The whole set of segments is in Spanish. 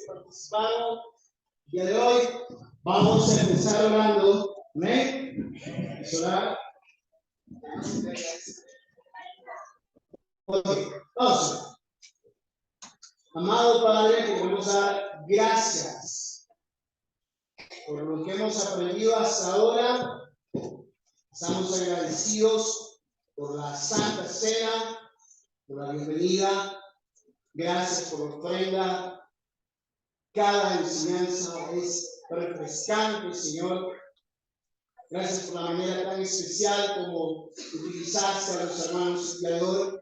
que participaron. El día de hoy vamos a empezar orando. Amén. Vamos a orar. Vamos. Amado Padre, queremos dar gracias por lo que hemos aprendido hasta ahora. Estamos agradecidos por la Santa Cena, por la bienvenida. Gracias por la ofrenda. Cada enseñanza es refrescante, Señor. Gracias por la manera tan especial como utilizaste a los hermanos de hoy.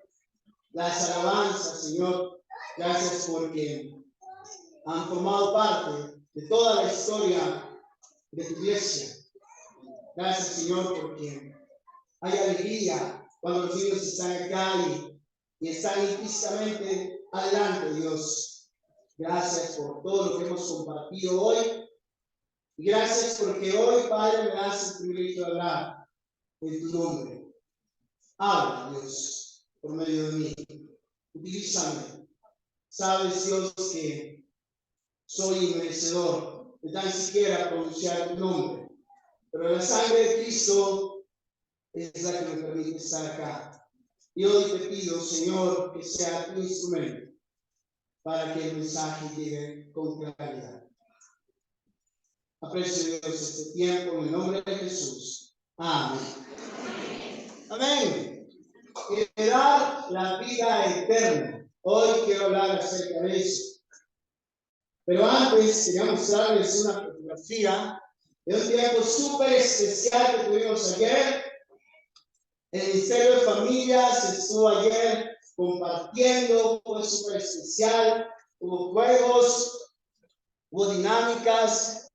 Las alabanzas, Señor. Gracias porque han formado parte de toda la historia de tu iglesia. Gracias, Señor, porque hay alegría cuando los niños están acá y están implícitamente adelante, Dios. Gracias por todo lo que hemos compartido hoy. Y gracias porque hoy, Padre, me das el privilegio de hablar en tu nombre. Habla, Dios, por medio de mí. Utilízame. Sabes, Dios, que soy inmerecedor de tan siquiera pronunciar tu nombre. Pero la sangre de Cristo es la que me permite estar acá. Y hoy te pido, Señor, que sea tu instrumento para que el mensaje llegue con claridad. Aprecio, Dios, este tiempo en el nombre de Jesús. Amén. Amén. Heredar la vida eterna. Hoy quiero hablar acerca de eso. Pero antes quería mostrarles una fotografía de un tiempo súper especial que tuvimos ayer. El Ministerio de Familias estuvo ayer compartiendo, fue súper especial. Hubo juegos, hubo dinámicas.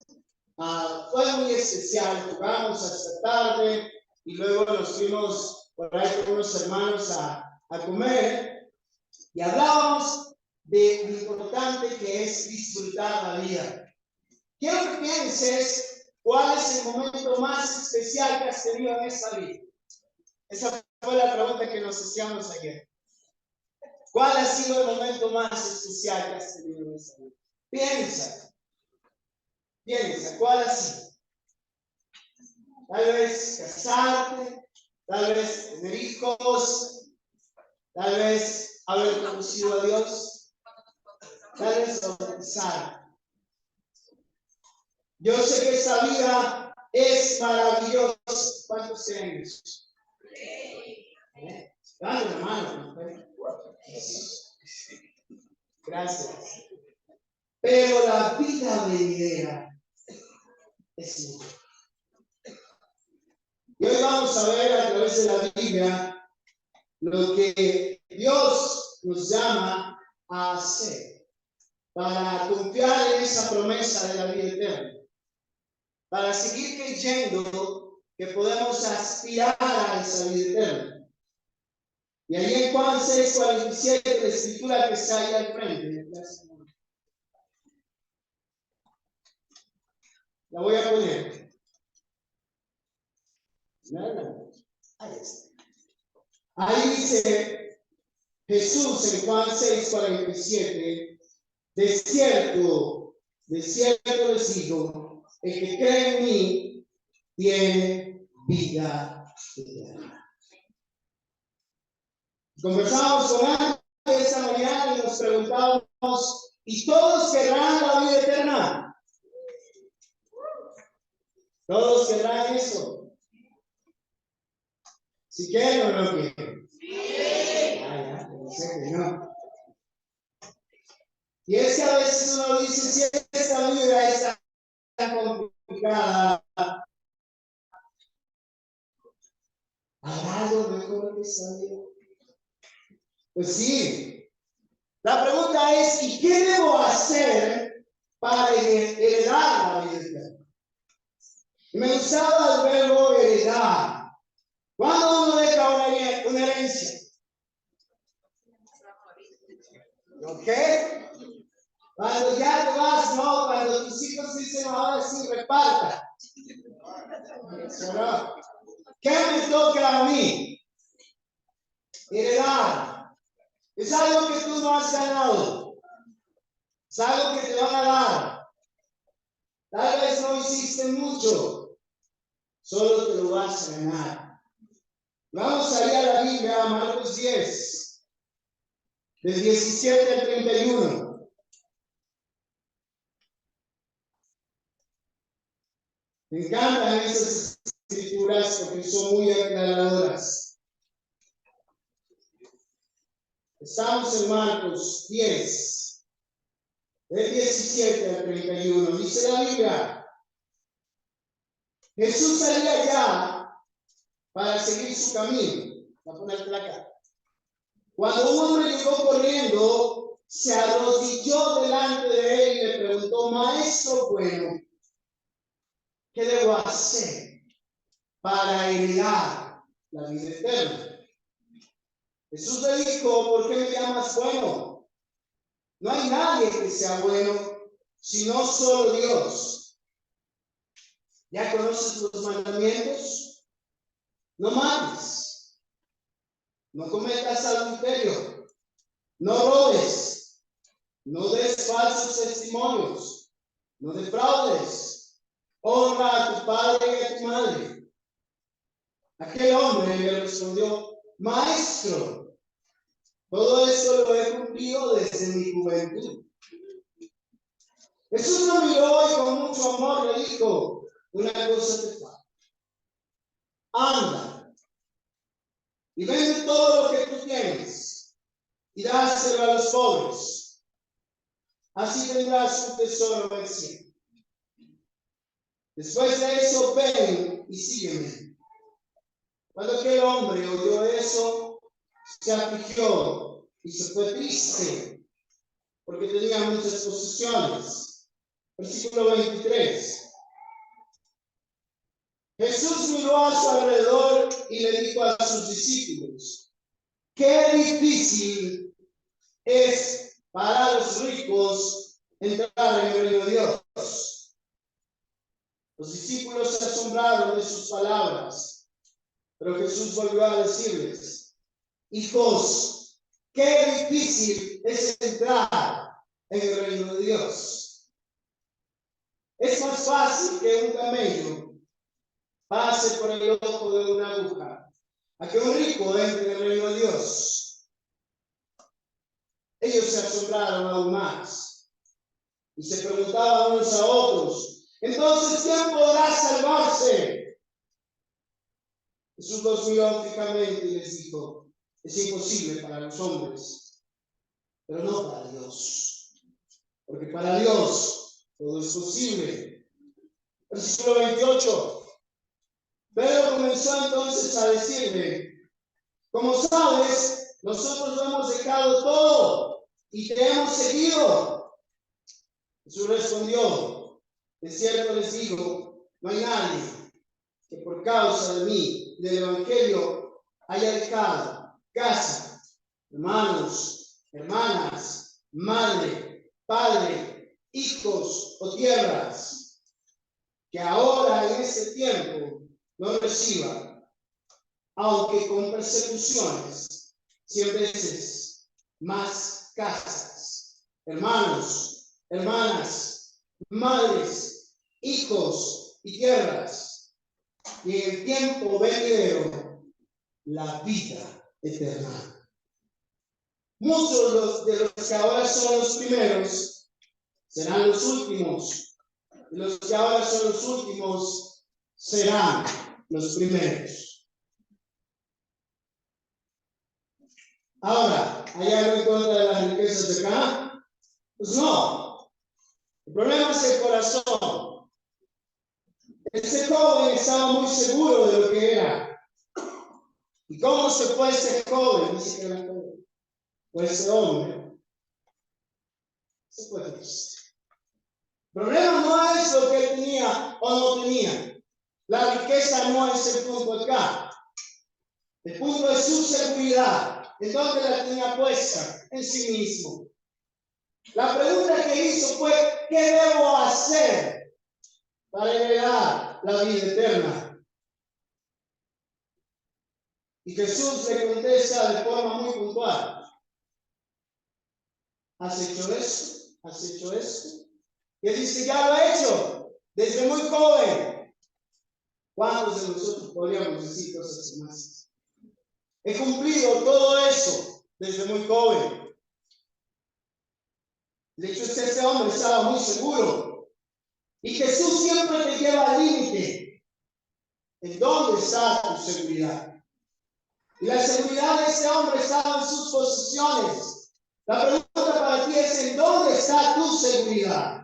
Fue muy especial. Jugamos hasta tarde y luego nos fuimos por ahí con unos hermanos a comer y hablábamos de lo importante que es disfrutar la vida. Quiero que pienses cuál es el momento más especial que has tenido en esta vida. Esa fue la pregunta que nos hacíamos ayer. ¿Cuál ha sido el momento más especial que has tenido en esta vida? Piensa, ¿cuál ha sido? Tal vez casarte, tal vez tener hijos, tal vez haber conocido a Dios, tal vez bautizar. Yo sé que esta vida es maravillosa. ¿Cuántos creen eso? Dale la mano. Gracias. Pero la vida venidera es mucho. Y hoy vamos a ver a través de la Biblia lo que Dios nos llama a hacer para confiar en esa promesa de la vida eterna, para seguir creyendo que podemos aspirar a esa vida eterna. Y ahí en Juan 6:47, la escritura que está ahí al frente, la voy a poner. Ahí está. Ahí dice Jesús en Juan 6:47, de cierto les digo, el que cree en mí tiene vida eterna. Conversamos con Ángel esta mañana y nos preguntábamos, ¿y todos querrán la vida eterna? ¿Todos querrán eso? ¿Si quieren o no quieren? Sí. Pensé que no. Y es que a veces uno dice, si esta vida está tan complicada, ¿habrá algo mejor que esta vida? Pues sí. La pregunta es, ¿y qué debo hacer para heredar la vida eterna? Me gustaba el verbo heredar. ¿Cuándo uno deja una herencia? ¿Ok? Cuando ya te vas, no, cuando tus hijos dicen, ahora sí, reparta. ¿Qué me toca a mí? Heredar. Es algo que tú no has ganado. Es algo que te van a dar. Tal vez no hiciste mucho, solo te lo vas a ganar. Vamos a ir a la Biblia, a Marcos 10, del 17 al 31. Me encantan esas escrituras porque son muy aclaradoras. Estamos en Marcos 10, del 17 al 31. Dice la Biblia: Jesús salía ya para seguir su camino. Va a ponértela acá. Cuando un hombre llegó corriendo, se arrodilló delante de él y le preguntó: Maestro bueno, ¿qué debo hacer para heredar la vida eterna? Jesús le dijo: ¿por qué me llamas bueno? No hay nadie que sea bueno, sino solo Dios. ¿Ya conoces los mandamientos? No mates, no cometas adulterio, no robes, no des falsos testimonios, no defraudes, honra a tu padre y a tu madre. Aquel hombre le respondió: Maestro, todo esto lo he cumplido desde mi juventud. Jesús lo miró y con mucho amor le dijo: una cosa te falta. Anda y vende todo lo que tú tienes y dáselo a los pobres. Así tendrás un tesoro en el cielo. Después de eso, ven y sígueme. Cuando aquel hombre oyó eso, se afligió y se fue triste, porque tenía muchas posesiones. Versículo 23. Jesús miró a su alrededor y le dijo a sus discípulos: qué difícil es para los ricos entrar en el reino de Dios. Los discípulos se asombraron de sus palabras, pero Jesús volvió a decirles: hijos, qué difícil es entrar en el reino de Dios. Es más fácil que un camello pase por el ojo de una aguja a que un rico entre en el reino de Dios. Ellos se asombraron aún más y se preguntaban unos a otros: entonces, ¿quién podrá salvarse? Jesús los miró fijamente y les dijo: es imposible para los hombres, pero no para Dios, porque para Dios todo es posible. Versículo 28. Pedro comenzó entonces a decirle: como sabes, nosotros lo hemos dejado todo y te hemos seguido. Jesús respondió: de cierto les digo, no hay nadie que por causa de mí, del evangelio, haya dejado casa, hermanos, hermanas, madre, padre, hijos o tierras, que ahora en este tiempo no reciba, aunque con persecuciones, 100 veces más casas, hermanos, hermanas, madres, hijos y tierras, y en el tiempo venidero la vida eterna. Muchos de los que ahora son los primeros serán los últimos, y los que ahora son los últimos serán los primeros. Ahora, ¿hay algo en contra de las riquezas de acá? Pues no. El problema es el corazón. Este joven estaba muy seguro de lo que era. ¿Y cómo se fue ese joven? Dice que era joven. O ese hombre. Se fue triste. El problema no es lo que él tenía o no tenía. La riqueza no es el punto acá. El punto es su seguridad. ¿En dónde la tenía puesta? En sí mismo. La pregunta que hizo fue: ¿qué debo hacer para heredar la vida eterna? Y Jesús le contesta de forma muy puntual: ¿has hecho eso? ¿Has hecho eso? Y él dice, ya lo he hecho desde muy joven. ¿Cuántos de nosotros podríamos decir cosas más? He cumplido todo eso desde muy joven. De hecho, este hombre estaba muy seguro. Y Jesús siempre te lleva al límite. ¿En dónde está tu seguridad? Y la seguridad de este hombre estaba en sus posesiones. La pregunta para ti es, ¿en dónde está tu seguridad?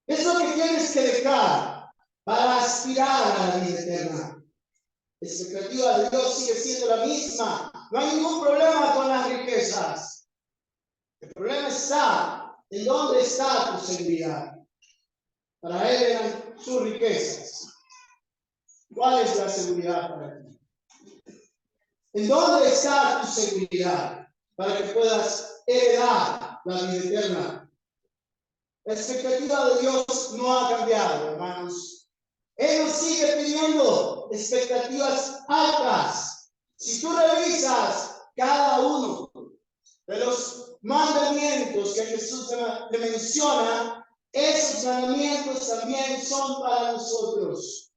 Es lo que tienes que dejar para aspirar a la vida eterna. La expectativa de Dios sigue siendo la misma. No hay ningún problema con las riquezas. El problema está en dónde está tu seguridad. Para él eran sus riquezas. ¿Cuál es la seguridad para ti? ¿En dónde está tu seguridad para que puedas heredar la vida eterna? La expectativa de Dios no ha cambiado, hermanos. Él nos sigue pidiendo expectativas altas. Si tú revisas cada uno de los mandamientos que Jesús le menciona, esos mandamientos también son para nosotros.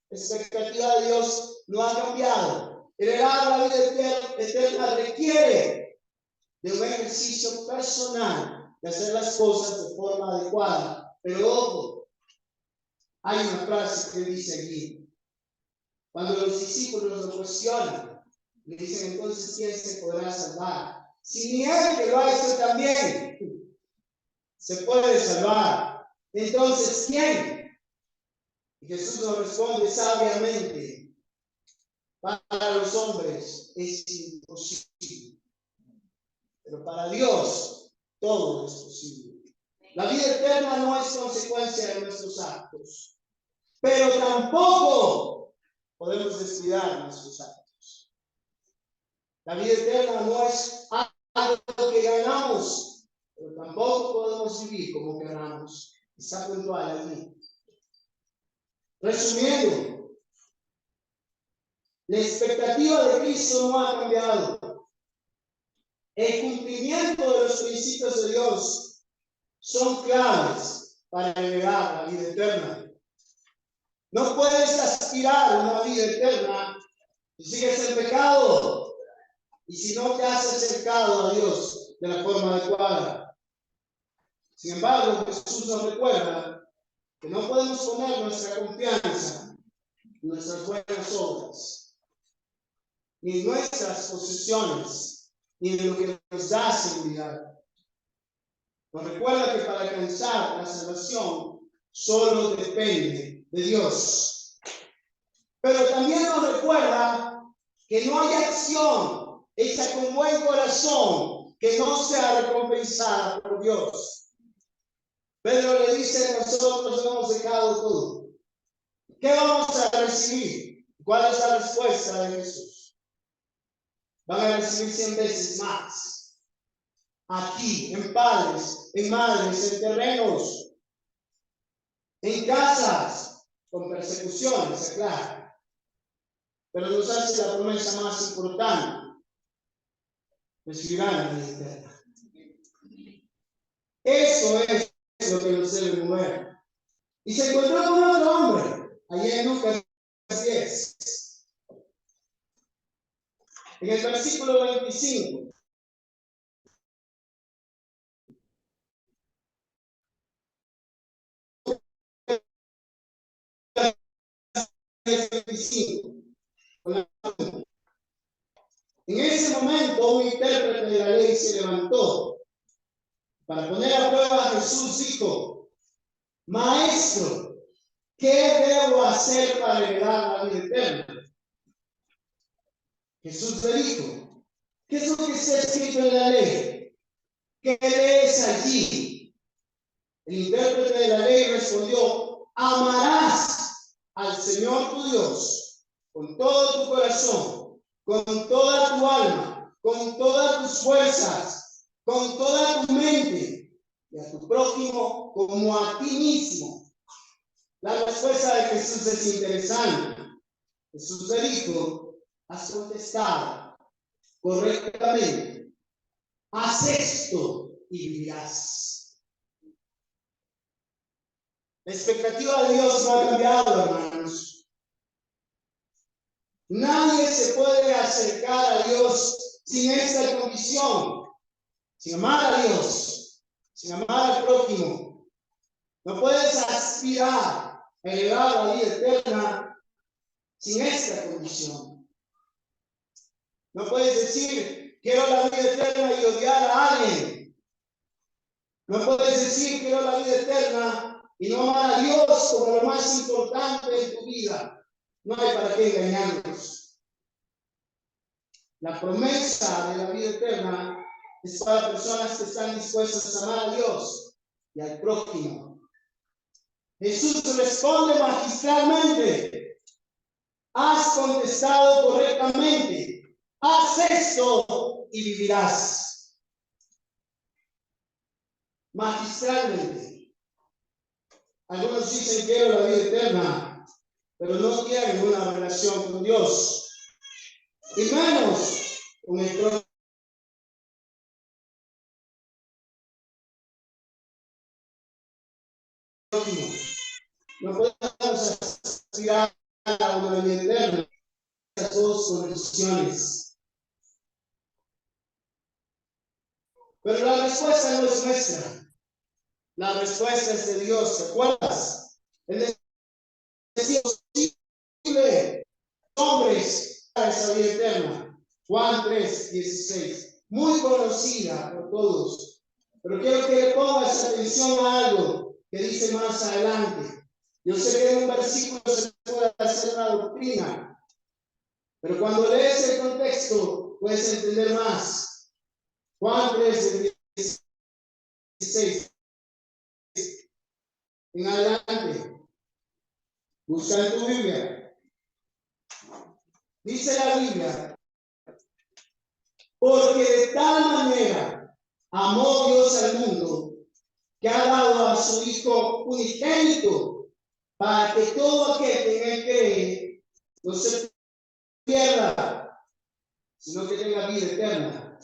La expectativa de Dios no ha cambiado. Heredar la vida eterna requiere de un ejercicio personal de hacer las cosas de forma adecuada. Pero ojo, hay una frase que dice aquí. Cuando los discípulos lo cuestionan, le dicen, entonces, ¿quién se podrá salvar? Si ni él que lo ha hecho también se puede salvar, entonces, ¿quién? Y Jesús nos responde sabiamente, para los hombres es imposible, pero para Dios todo es posible. La vida eterna no es consecuencia de nuestros actos, pero tampoco podemos descuidar nuestros actos. La vida eterna no es algo que ganamos, pero tampoco podemos vivir como queramos. Está puntual aquí. Resumiendo, la expectativa de Cristo no ha cambiado. El cumplimiento de los principios de Dios son claves para heredar la vida eterna. No puedes aspirar a una vida eterna si sigues en pecado y si no te has acercado a Dios de la forma adecuada. Sin embargo, Jesús nos recuerda que no podemos poner nuestra confianza en nuestras buenas obras, ni en nuestras posesiones, ni en lo que nos da seguridad. Nos recuerda que para alcanzar la salvación solo depende de Dios. Pero también nos recuerda que no hay acción hecha con buen corazón que no sea recompensada por Dios. Pedro le dice, nosotros hemos dejado todo. ¿Qué vamos a recibir? ¿Cuál es la respuesta de Jesús? Van a recibir 100 veces más. Aquí, en padres, en madres, en terrenos, en casas, con persecuciones, claro. Pero nos hace la promesa más importante. Recibirán la vida eterna. Eso es lo que nos debe mover. Y se encontró con otro hombre, allá en Lucas 10. En el versículo 25. En ese momento, un intérprete de la ley se levantó. Para poner a prueba a Jesús dijo, Maestro, ¿qué debo hacer para heredar la vida eterna? Jesús le dijo, ¿qué es lo que está escrito en la ley? ¿Qué lees allí? El intérprete de la ley respondió, amarás al Señor tu Dios con todo tu corazón, con toda tu alma, con todas tus fuerzas, con toda tu mente y a tu prójimo como a ti mismo. La respuesta de Jesús es interesante. Jesús le dijo, has contestado correctamente. Haz esto y vivirás. La expectativa de Dios no ha cambiado, hermanos. Nadie se puede acercar a Dios sin esta condición, sin amar a Dios, sin amar al prójimo. No puedes aspirar a elevar la vida eterna sin esta condición. No puedes decir, quiero la vida eterna y odiar a alguien. No puedes decir, quiero la vida eterna y no amar a Dios como lo más importante en tu vida. No hay para qué engañarnos. La promesa de la vida eterna es para personas que están dispuestas a amar a Dios y al prójimo. Jesús responde magistralmente. Has contestado correctamente. Haz esto y vivirás. Magistralmente. Algunos dicen quiero la vida eterna, pero no quieren una relación con Dios. Y menos con el prójimo. No podemos aspirar a una vida eterna. Esas dos condiciones. Pero la respuesta no es nuestra. La respuesta es de Dios. ¿Te acuerdas? Él decía posible hombres a esa vida eterna. Juan 3:16. Muy conocida por todos. Pero quiero que le pongas atención a algo que dice más adelante. Yo sé que en un versículo se puede hacer una doctrina, pero cuando lees el contexto puedes entender más. Juan 3:16 en adelante. Busca en tu Biblia. Dice la Biblia, porque de tal manera amó Dios al mundo que ha dado a su Hijo unigénito para que todo aquel que en él cree no se pierda, sino que tenga vida eterna.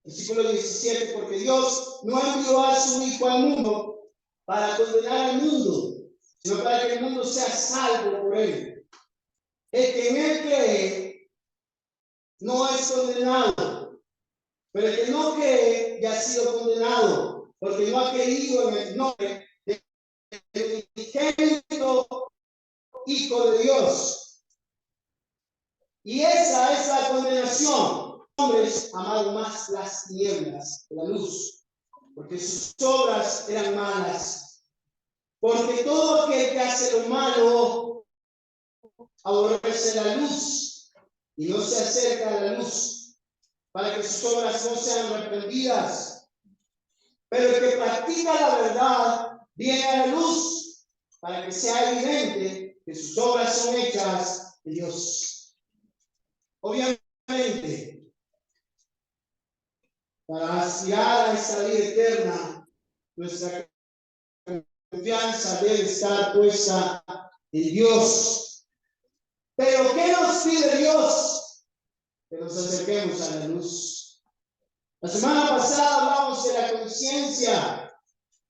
Versículo 17, porque Dios no envió a su Hijo al mundo para condenar al mundo, sino para que el mundo sea salvo por él. El que en él cree no es condenado, pero el que no cree ya ha sido condenado, porque no ha creído en el nombre del unigénito Hijo de Dios. Y esa es la condenación. Hombres amaron más las tinieblas que la luz, porque sus obras eran malas. Porque todo aquel que hace lo malo aborrece la luz y no se acerca a la luz, para que sus obras no sean reprendidas. Pero el que practica la verdad viene a la luz, para que sea evidente que sus obras son hechas de Dios. Obviamente, para aspirar a esta vida eterna, nuestra confianza debe estar puesta en Dios. Pero ¿qué nos pide Dios? Que nos acerquemos a la luz. La semana pasada hablamos de la conciencia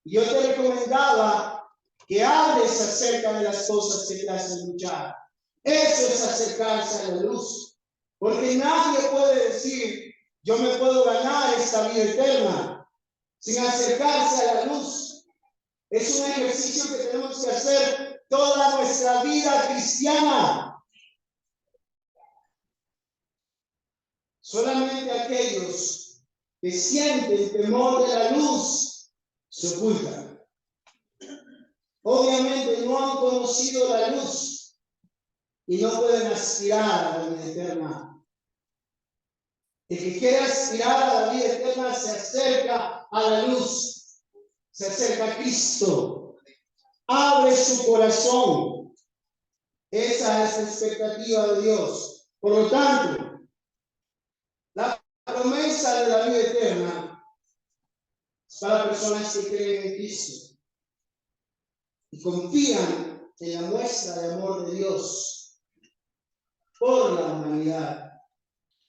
y yo te recomendaba que hables acerca de las cosas que te hacen luchar. Eso es acercarse a la luz, porque nadie puede decir yo me puedo ganar esta vida eterna sin acercarse a la luz. Es un ejercicio que tenemos que hacer toda nuestra vida cristiana. Solamente aquellos que sienten temor de la luz se ocultan. Obviamente no han conocido la luz y no pueden aspirar a la vida eterna. El que quiere aspirar a la vida eterna se acerca a la luz, se acerca a Cristo, abre su corazón. Esa es la expectativa de Dios. Por lo tanto, la promesa de la vida eterna es para personas que creen en Cristo y confían en la muestra de amor de Dios por la humanidad.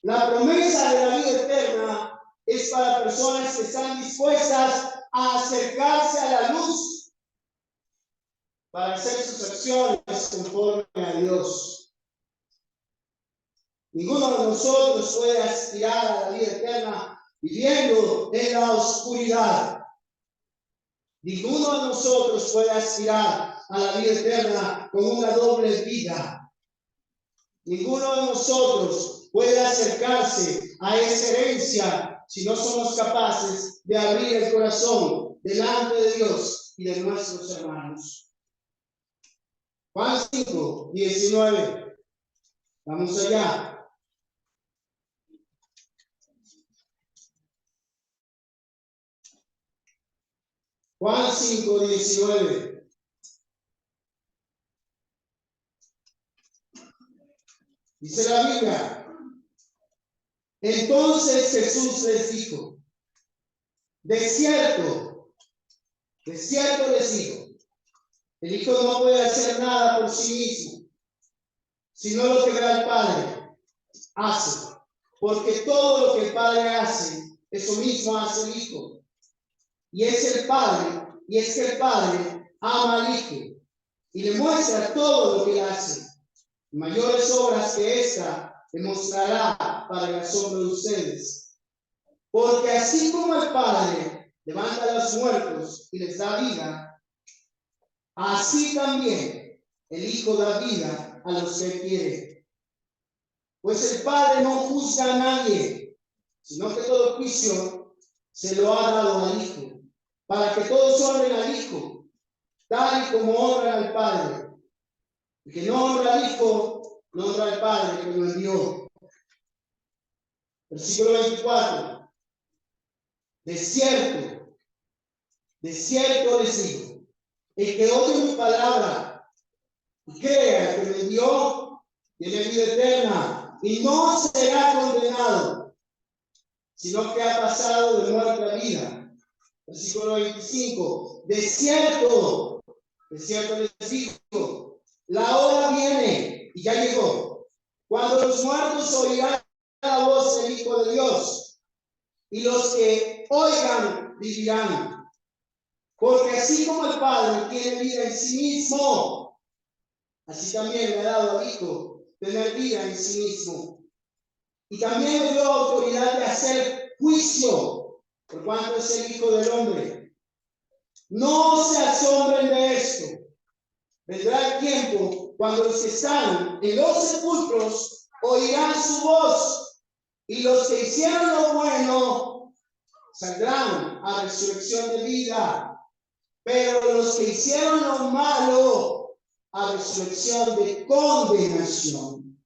La promesa de la vida eterna es para personas que están dispuestas a acercarse a la luz para hacer sus acciones conforme a Dios. Ninguno de nosotros puede aspirar a la vida eterna viviendo en la oscuridad. Ninguno de nosotros puede aspirar a la vida eterna con una doble vida. Ninguno de nosotros puede acercarse a esa herencia si no somos capaces de abrir el corazón delante de Dios y de nuestros hermanos. Juan 5, 19. Vamos allá. Juan 5, 19. Dice la Biblia. Entonces Jesús les dijo, de cierto les digo, el Hijo no puede hacer nada por sí mismo, sino lo que ve al Padre hace, porque todo lo que el Padre hace, eso mismo hace el Hijo. Y es que el Padre ama al Hijo y le muestra todo lo que él hace. Mayores obras que esta le mostrará para el asombro de ustedes. Porque así como el Padre levanta a los muertos y les da vida, así también el Hijo da vida a los que quiere. Pues el Padre no juzga a nadie, sino que todo juicio se lo ha dado al Hijo, para que todos honren al Hijo, tal y como honran al Padre. El que no honra al Hijo, no honra al Padre que lo envió. Versículo 24. De cierto les digo, el que oye mi palabra y crea que me envió, tiene vida eterna y no será condenado, sino que ha pasado de muerte a vida. Versículo 25. De cierto les digo, la hora viene y ya llegó, cuando los muertos oirán la voz del Hijo de Dios, y los que oigan vivirán. Porque así como el Padre tiene vida en sí mismo, así también le ha dado al Hijo tener vida en sí mismo. Y también le dio autoridad de hacer juicio, por cuanto es el Hijo del Hombre. No se asombren de esto. Vendrá el tiempo cuando los que están en los sepulcros oirán su voz, y los que hicieron lo bueno saldrán a resurrección de vida, pero los que hicieron lo malo a resurrección de condenación.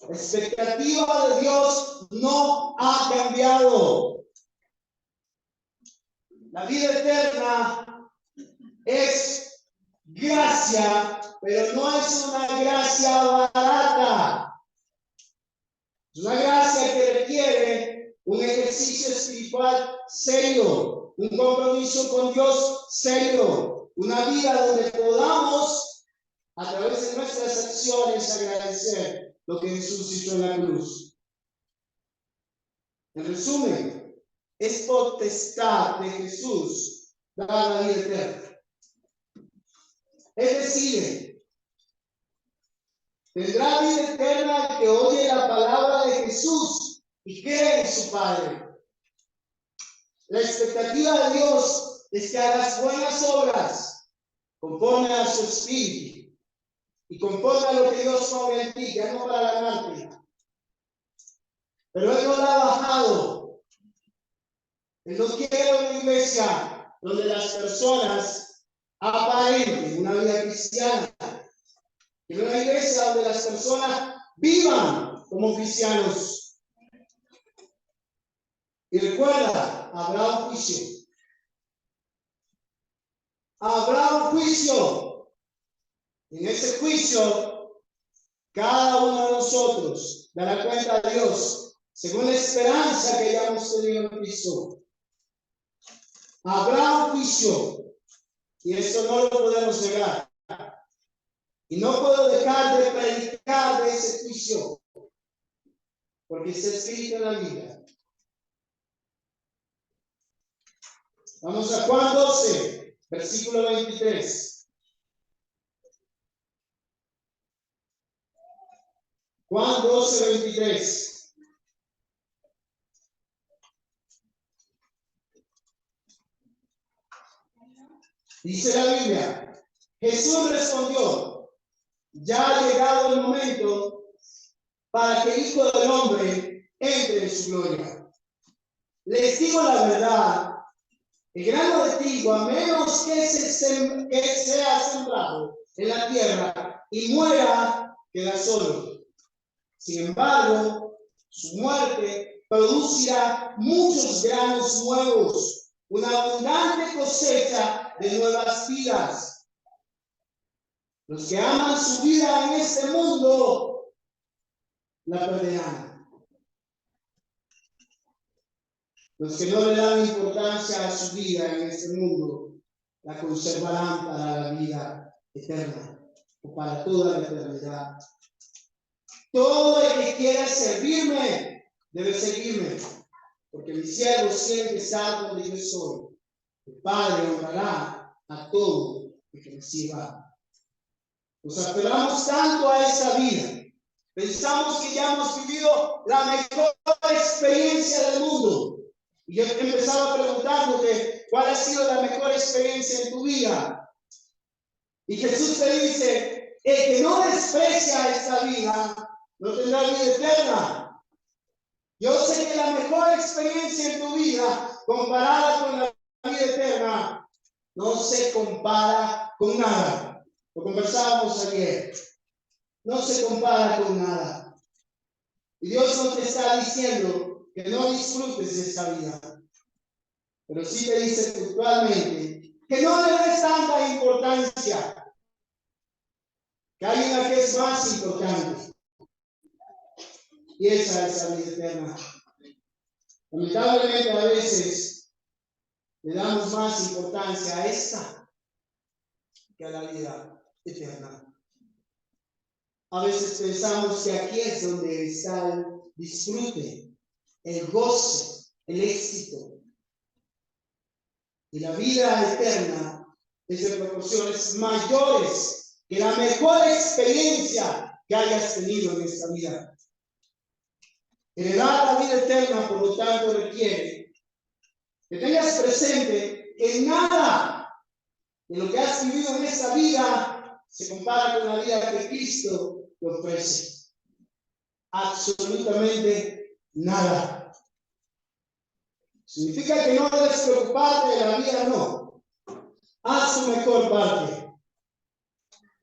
La expectativa de Dios no ha cambiado. La vida eterna es gracia, pero no es una gracia barata. Es una gracia que requiere un ejercicio espiritual serio, un compromiso con Dios serio, una vida donde podamos, a través de nuestras acciones, agradecer lo que Jesús hizo en la cruz. En resumen, es potestad de Jesús dar la vida eterna. Es decir, tendrá vida eterna el que oye la palabra de Jesús y cree en su Padre. La expectativa de Dios es que hagas buenas obras conforme a su espíritu y conforme a lo que Dios ponga en ti, ya no para ganarte. Pero Él no la ha bajado. Él no quiere una iglesia donde las personas aparenten una vida cristiana. Quiere una iglesia donde las personas vivan como cristianos. Y recuerda, habrá un juicio. Habrá un juicio. En ese juicio, cada uno de nosotros dará cuenta a Dios según la esperanza que hayamos tenido en Cristo. Habrá un juicio y esto no lo podemos negar. Y no puedo dejar de predicar de ese juicio porque está escrito en la Biblia. Vamos a Juan 12. versículo 23. Juan 12, 23. Dice la Biblia, Jesús respondió, ya ha llegado el momento para que el Hijo del Hombre entre en su gloria. Les digo la verdad, el grano de trigo, a menos que sea sembrado en la tierra y muera, queda solo. Sin embargo, su muerte producirá muchos granos nuevos, una abundante cosecha de nuevas vidas. Los que aman su vida en este mundo la perderán. Los que no le dan importancia a su vida en este mundo la conservarán para la vida eterna o para toda la eternidad. Todo el que quiera servirme debe seguirme, porque mis siervos tienen que estar donde yo soy. El Padre honrará a todo el que me sirva. Nos aferramos tanto a esa vida. Pensamos que ya hemos vivido la mejor experiencia del mundo. Y yo empezaba preguntándote cuál ha sido la mejor experiencia en tu vida. Y Jesús te dice, el que no desprecia esta vida, no tendrá vida eterna. Yo sé que la mejor experiencia en tu vida, comparada con la vida eterna, no se compara con nada. Lo conversábamos ayer. No se compara con nada. Y Dios no te está diciendo que no disfrutes de esta vida, pero sí te dice puntualmente que no le des tanta importancia, que hay una que es más importante, y esa es la vida eterna. Lamentablemente a veces le damos más importancia a esta que a la vida eterna. A veces pensamos que aquí es donde está el disfrute, el goce, el éxito. Y la vida eterna es de proporciones mayores que la mejor experiencia que hayas tenido en esta vida. Heredar la vida eterna, por lo tanto, requiere que tengas presente que nada de lo que has vivido en esta vida se compara con la vida que Cristo te ofrece. Absolutamente nada. ¿Significa que no debes preocuparte de la vida? No. Haz tu mejor parte.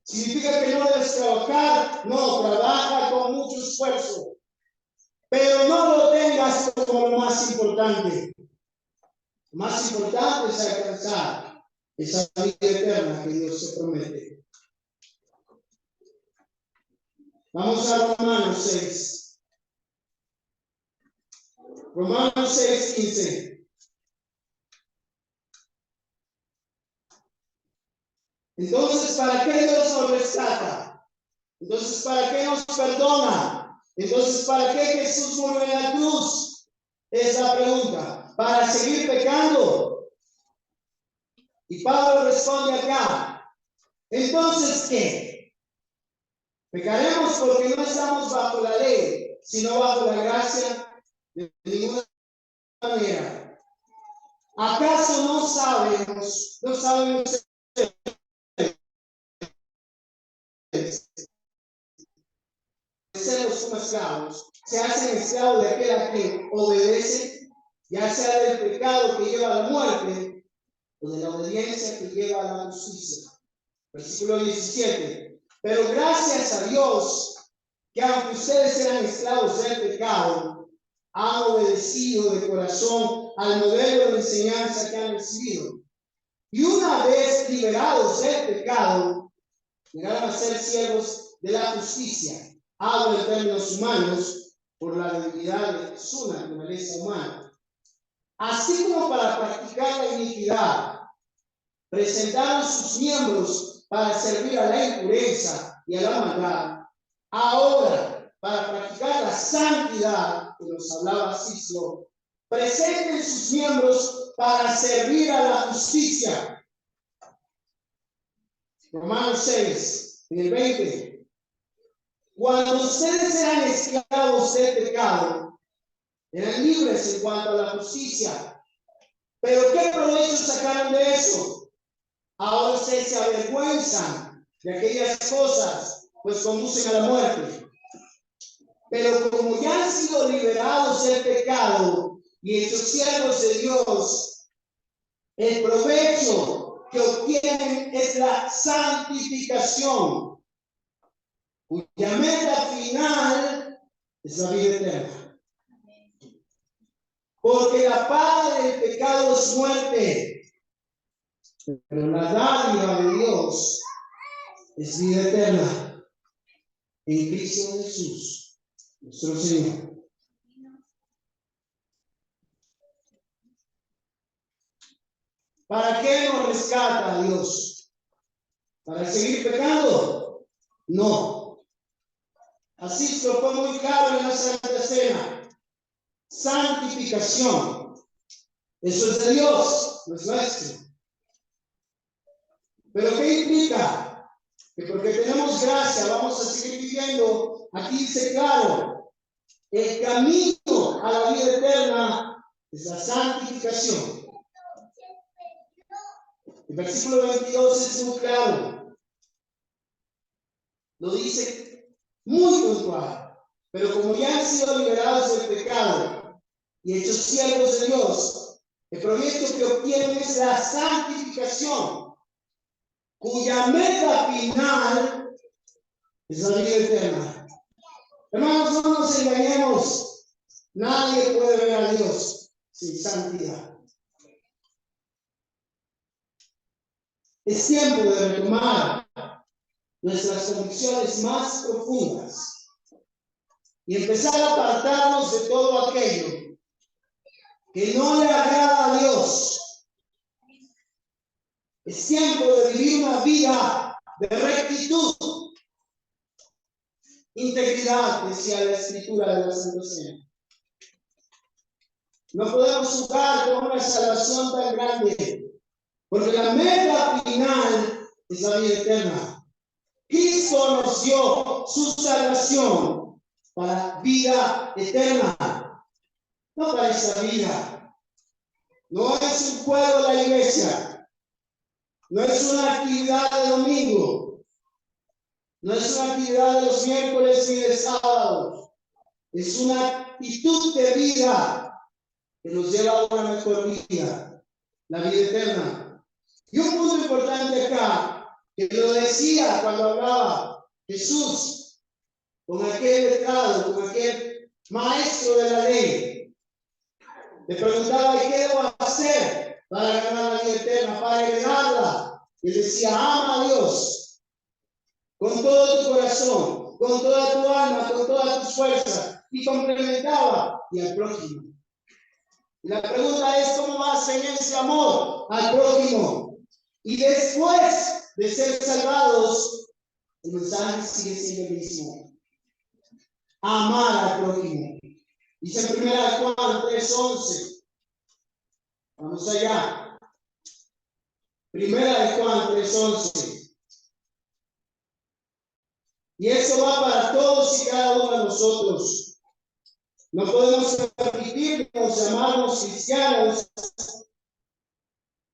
¿Significa que no debes trabajar? No, trabaja con mucho esfuerzo. Pero no lo tengas como lo más importante. Lo más importante es alcanzar esa vida eterna que Dios te promete. Vamos a Romanos 6. Romanos 6, 15. Entonces, ¿para qué Dios nos rescata? Entonces, ¿para qué nos perdona? Entonces, ¿para qué Jesús murió en la cruz? Es la pregunta. ¿Para seguir pecando? Y Pablo responde acá. Entonces, ¿qué? ¿Pecaremos porque no estamos bajo la ley, sino bajo la gracia? De ninguna manera. ¿Acaso no sabemos ser los como esclavos? Se hacen esclavos de aquel a quien obedece, ya sea del pecado que lleva a la muerte o de la obediencia que lleva a la justicia. Versículo 17. Pero gracias a Dios que aunque ustedes eran esclavos del pecado, han obedecido de corazón al modelo de enseñanza que han recibido. Y una vez liberados del pecado, llegaron a ser siervos de la justicia. Hablo en términos humanos por la debilidad de su naturaleza humana. Así como para practicar la iniquidad, presentaron sus miembros para servir a la impureza y a la maldad. Ahora, para practicar la santidad, que nos hablaba Ciclo, presenten sus miembros para servir a la justicia. Romanos 6, en el 20. Cuando ustedes eran esclavos del pecado, eran libres en cuanto a la justicia. Pero ¿qué provecho sacaron de eso? Ahora ustedes se avergüenzan de aquellas cosas, pues conducen a la muerte. Pero como ya han sido liberados del pecado y hechos siervos de Dios, el provecho que obtienen es la santificación, cuya meta final es la vida eterna. Porque la paga del pecado es muerte, pero la dádiva de Dios es vida eterna en Cristo Jesús, nuestro Señor. ¿Para qué nos rescata Dios? ¿Para seguir pecando? No. Así se lo pone muy claro en la Santa Cena. Santificación. Eso es de Dios, no es nuestro. ¿Pero qué implica? Que porque tenemos gracia vamos a seguir viviendo. Aquí dice claro, el camino a la vida eterna es la santificación. El versículo 22 es muy claro. Lo dice muy puntual. Pero como ya han sido liberados del pecado y hechos siervos de Dios, el proyecto que obtienen es la santificación, cuya meta final es la vida eterna. Hermanos, no nos engañemos. Nadie puede ver a Dios sin santidad. Es tiempo de retomar nuestras convicciones más profundas y empezar a apartarnos de todo aquello que no le agrada a Dios. Es tiempo de vivir una vida de rectitud, integridad, decía la Escritura de la Santa Cena. No podemos jugar con una salvación tan grande, porque la meta final es la vida eterna. Cristo nos dio su salvación para vida eterna, no para esta vida. No es un juego de la iglesia, no es una actividad de domingo, no es una actividad de los miércoles ni de sábados, es una actitud de vida que nos lleva a una mejor vida, la vida eterna. Y un punto importante acá, que lo decía cuando hablaba Jesús con aquel letrado, con aquel maestro de la ley. Le preguntaba, ¿qué debo hacer para ganar la vida eterna, para heredarla? Y él decía, ama a Dios con todo tu corazón, con toda tu alma, con todas tus fuerzas. Y complementaba, y al prójimo. Y la pregunta es, ¿cómo vas en ese amor al prójimo? Y después de ser salvados, el mensaje sigue siendo el mismo. Amar al prójimo. Dice en 1 Juan 3:11. Vamos allá. 1 Juan 3:11. Y eso va para todos y cada uno de nosotros. No podemos permitirnos llamarnos cristianos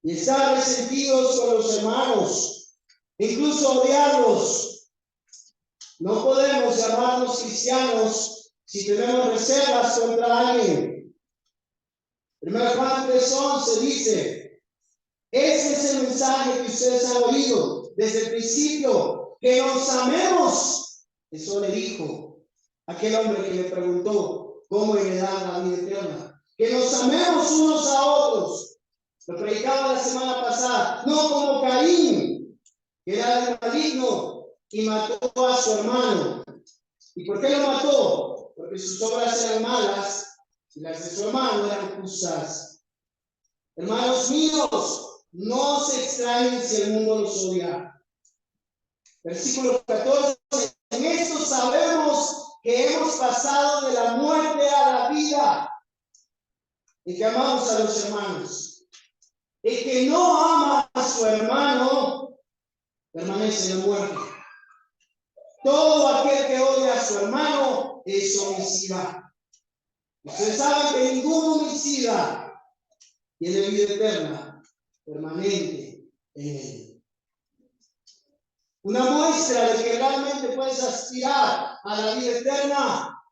y estar resentidos con los hermanos, incluso odiarlos. No podemos llamarnos cristianos si tenemos reservas contra alguien. 1 Juan 3:11 dice, ese es el mensaje que ustedes han oído desde el principio, que nos amemos. Eso le dijo aquel hombre que le preguntó cómo heredar la vida eterna. Que nos amemos unos a otros. Lo predicaba la semana pasada, no como Caín, que era el maligno y mató a su hermano. ¿Y por qué lo mató? Porque sus obras eran malas y las de su hermano eran justas. Hermanos míos, no se extrañen si el mundo los odia. Versículo 14. En esto sabemos que hemos pasado de la muerte a la vida y que amamos a los hermanos. El que no ama a su hermano permanece en la muerte. Todo aquel que odia a su hermano es homicida. Ustedes saben que ningún homicida tiene vida eterna permanente en él. Una muestra de que realmente puedes aspirar a la vida eterna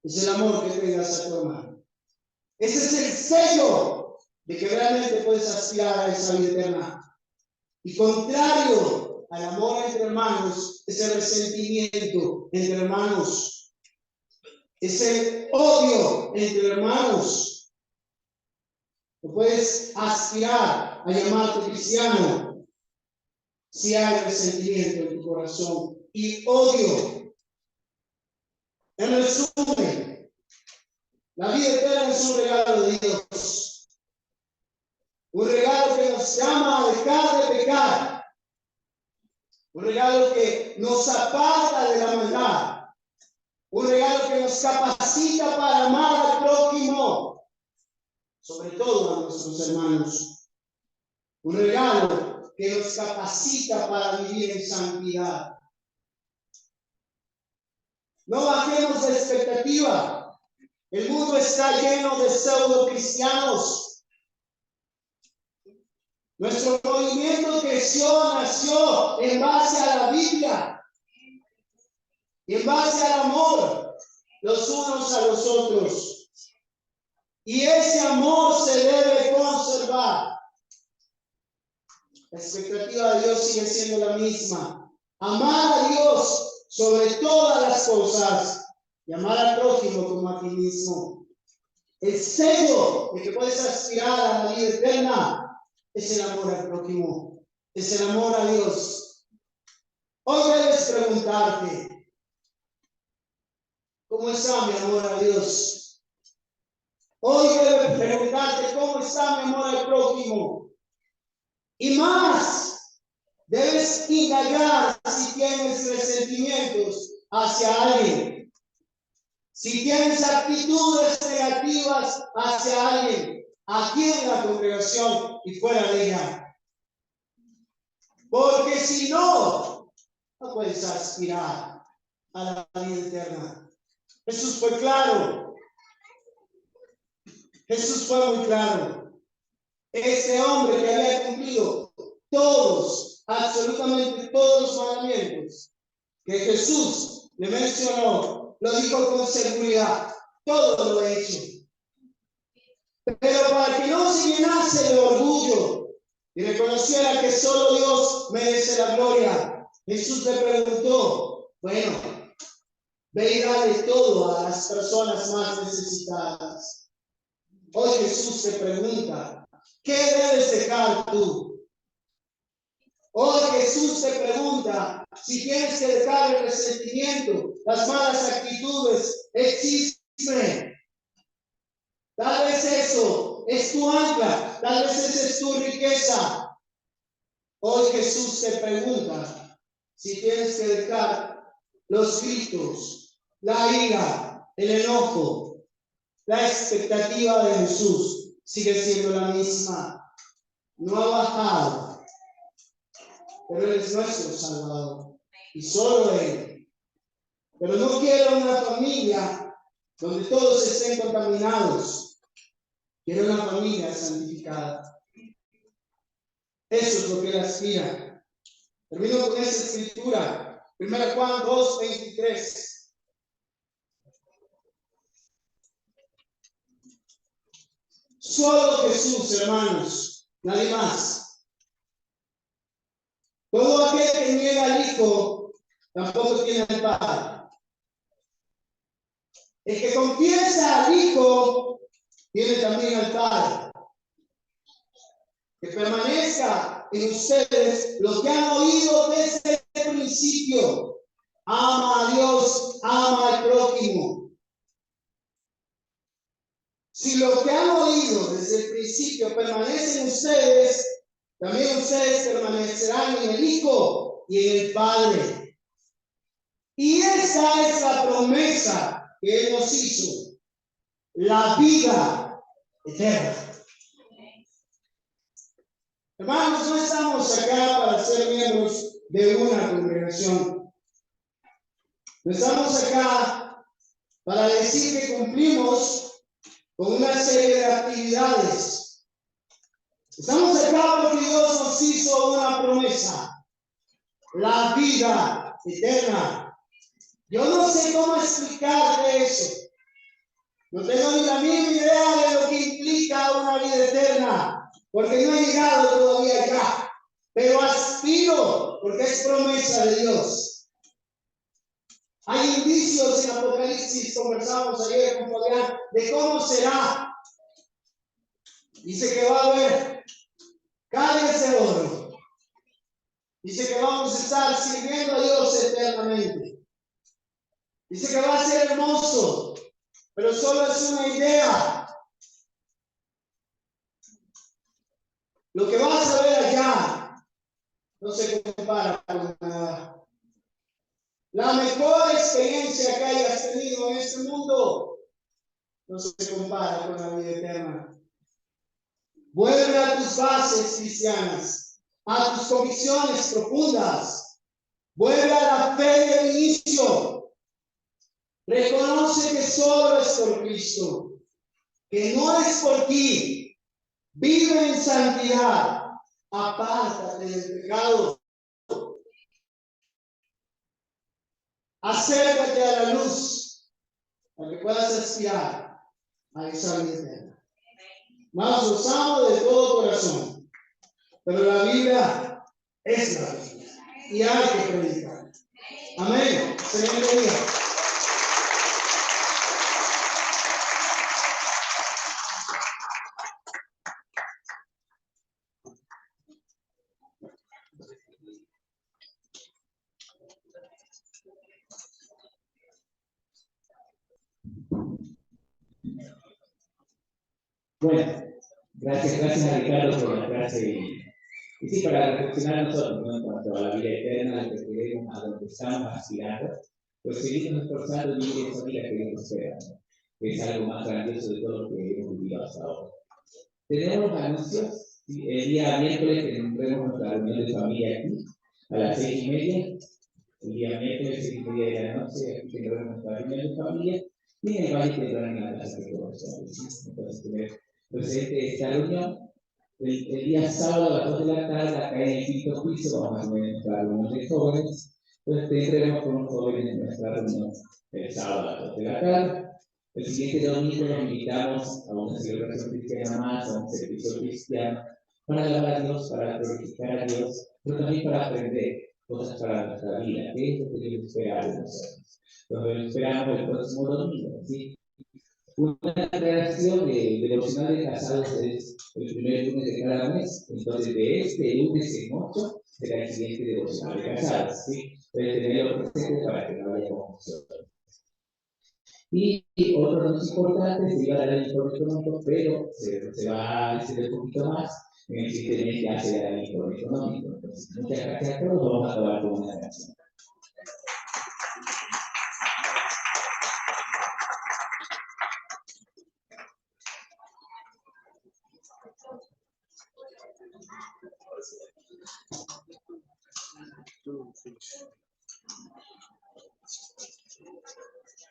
es el amor que tengas a tu hermano. Ese es el sello de que realmente puedes aspirar a esa vida eterna. Y contrario al amor entre hermanos, es el resentimiento entre hermanos, es el odio entre hermanos. No puedes aspirar a llamarte cristiano si hay resentimiento en tu corazón y odio. En resumen, la vida eterna es un regalo de Dios. Un regalo que nos llama a dejar de pecar. Un regalo que nos aparta de la maldad. Un regalo que nos capacita para amar al prójimo, sobre todo a nuestros hermanos. Un regalo que nos capacita para vivir en santidad. No bajemos de expectativa. El mundo está lleno de pseudo cristianos. Nuestro movimiento nació en base a la Biblia, en base al amor los unos a los otros. Y ese amor se debe conservar. La expectativa de Dios sigue siendo la misma. Amar a Dios sobre todas las cosas y amar al prójimo como a ti mismo. El sello de que puedes aspirar a la vida eterna es el amor al prójimo, es el amor a Dios. Hoy debes preguntarte, ¿cómo está mi amor a Dios? Hoy debes preguntarte, ¿cómo está mi amor al prójimo? Y más, debes indagar si tienes resentimientos hacia alguien, si tienes actitudes negativas hacia alguien, aquí en la congregación y fuera de ella. Porque si no, no puedes aspirar a la vida eterna. Jesús fue claro. Jesús fue muy claro. Este hombre que había cumplido todos, absolutamente todos los mandamientos que Jesús le mencionó, lo dijo con seguridad. Todo lo he hecho. Pero para que no se llenase de orgullo y reconociera que solo Dios merece la gloria, Jesús le preguntó, bueno, ve y dale todo a las personas más necesitadas. Hoy Jesús te pregunta, ¿qué debes dejar tú? Hoy Jesús te pregunta si tienes que dejar el resentimiento, las malas actitudes, el chisme. Tal vez eso es tu ancla, tal vez esa es tu riqueza. Hoy Jesús te pregunta si tienes que dejar los gritos, la ira, el enojo. La expectativa de Jesús sigue siendo la misma. No ha bajado, pero Él es nuestro Salvador y solo Él. Pero no quiero una familia donde todos estén contaminados. Quiero una familia santificada. Eso es lo que Él aspira. Termino con esa escritura. 1 Juan 2:23. Solo Jesús, hermanos, nadie más. Todo aquel que niega al Hijo tampoco tiene al Padre. El que confiesa al Hijo tiene también al Padre. Que permanezca en ustedes lo que han oído desde el principio. Ama a Dios, ama al prójimo. Si lo que han oído desde el principio permanece en ustedes, también ustedes permanecerán en el Hijo y en el Padre. Y esa es la promesa que Él nos hizo, la vida eterna. Hermanos, no estamos acá para ser miembros de una congregación. No estamos acá para decir que cumplimos con una serie de actividades. Estamos acá porque Dios nos hizo una promesa: la vida eterna. Yo no sé cómo explicarte eso. No tengo ni la mínima idea de lo que implica una vida eterna, porque no he llegado todavía acá. Pero aspiro, porque es promesa de Dios. Hay indicios en Apocalipsis, conversamos ayer con Fabián, de cómo será. Dice que va a haber calles de oro. Dice que vamos a estar sirviendo a Dios eternamente. Dice que va a ser hermoso, pero solo es una idea. Lo que vas a ver allá no se compara con nada. La mejor experiencia que hayas tenido en este mundo no se compara con la vida eterna. Vuelve a tus bases cristianas, a tus convicciones profundas. Vuelve a la fe del inicio. Reconoce que solo es por Cristo, que no es por ti. Vive en santidad. Apártate del pecado. Acércate a la luz para que puedas aspirar a esa vida eterna. Más los amo de todo corazón, pero la Biblia es la Biblia y hay que predicar. Amén. Señor bendiga. Bueno, gracias a Ricardo por la clase. Y sí, para reflexionar nosotros, ¿no?, en cuanto a la vida eterna, lo que queremos, a donde estamos aspirando, pues seguimos esforzando y vivir esa vida que Dios espera, ¿no?, que es algo más grandioso de todo lo que hemos vivido hasta ahora. Tenemos anuncios. Sí, el día miércoles tendremos nuestra reunión de familia aquí a las 6:30. El día miércoles 6:30 de la noche aquí tendremos nuestra reunión de familia y en el valle tendrán en la casa que corresponde. ¿Sí? Entonces tener presente esta reunión. El día sábado a las 2 de la tarde, acá en el quinto piso, vamos a tener nuestra reunión de jóvenes. Entonces tendremos con los jóvenes en nuestra reunión el sábado a las 2 de la tarde. El siguiente domingo los invitamos a una celebración cristiana más, a un servicio cristiano, para alabar a Dios, para glorificar a Dios, pero también para aprender cosas para nuestra vida, que es lo que Dios espera de nosotros. Entonces esperamos el próximo domingo, ¿sí? Una creación de devocional de casados es el primer lunes de cada mes, entonces de este lunes en 8 será el siguiente devocional de casados, ¿sí? Entonces tenerlo presente para que no haya confusión. Y otro no es importante, se iba a dar el informe económico, pero se va a decir un poquito más. En el siguiente mes ya se dará el informe económico. Entonces, muchas gracias a todos. Vamos a acabar con una canción.